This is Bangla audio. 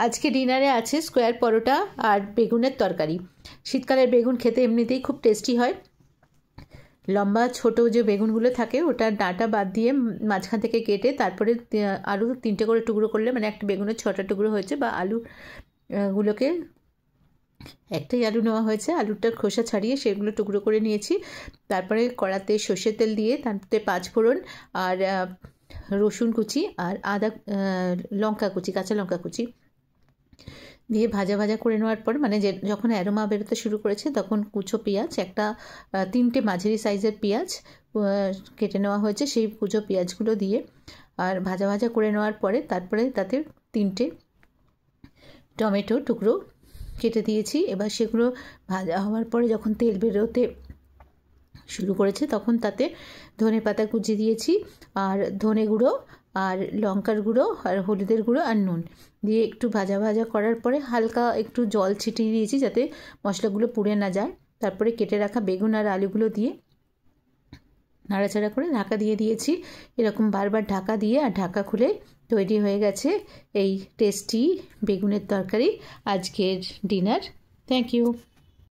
আজকে ডিনারে আছে স্কোয়ার পরোটা আর বেগুনের তরকারি। শীতকালের বেগুন খেতে এমনিতেই খুব টেস্টি হয়। লম্বা ছোট যে বেগুনগুলো থাকে ওটার ডাঁটা বাদ দিয়ে মাঝখান থেকে কেটে তারপরে আলু 3টে করে টুকরো করলে, মানে একটা বেগুনের 6টা টুকরো হয়েছে, বা আলুগুলোকে একটাই আলু নেওয়া হয়েছে, আলুটার খোসা ছাড়িয়ে সেগুলো টুকরো করে নিয়েছি। তারপরে কড়াতে সর্ষের তেল দিয়ে তাতে 5 ফোড়ন আর রসুন কুচি আর লঙ্কা কুচি, কাঁচা লঙ্কা কুচি দিয়ে ভাজা ভাজা করে নেওয়ার পর, মানে যখন অ্যারোমা বেরোতে শুরু করেছে তখন কুচো পেঁয়াজ, 3টে মাঝারি সাইজের পেঁয়াজ কেটে নেওয়া হয়েছে, সেই কুচো পেঁয়াজগুলো দিয়ে আর ভাজা ভাজা করে নেওয়ার পরে তারপরে তাতে 3টে টমেটো টুকরো কেটে দিয়েছি। এবার সেগুলো ভাজা হওয়ার পরে যখন তেল বেরোতে শুরু করেছে তখন তাতে ধনেপাতা কুচি দিয়েছি আর ধনে গুঁড়ো আর লঙ্কার গুঁড়ো আর হলুদের গুঁড়ো আর নুন দিয়ে একটু ভাজা ভাজা করার পরে হালকা একটু জল ছিটিয়ে দিয়েছি যাতে মশলাগুলো পুড়ে না যায়। তারপরে কেটে রাখা বেগুন আর আলুগুলো দিয়ে নাড়াচাড়া করে ঢাকা দিয়ে দিয়েছি। এরকম বারবার ঢাকা দিয়ে আর ঢাকা খুলে তৈরি হয়ে গেছে এই টেস্টি বেগুনের তরকারি, আজকের ডিনার। Thank you.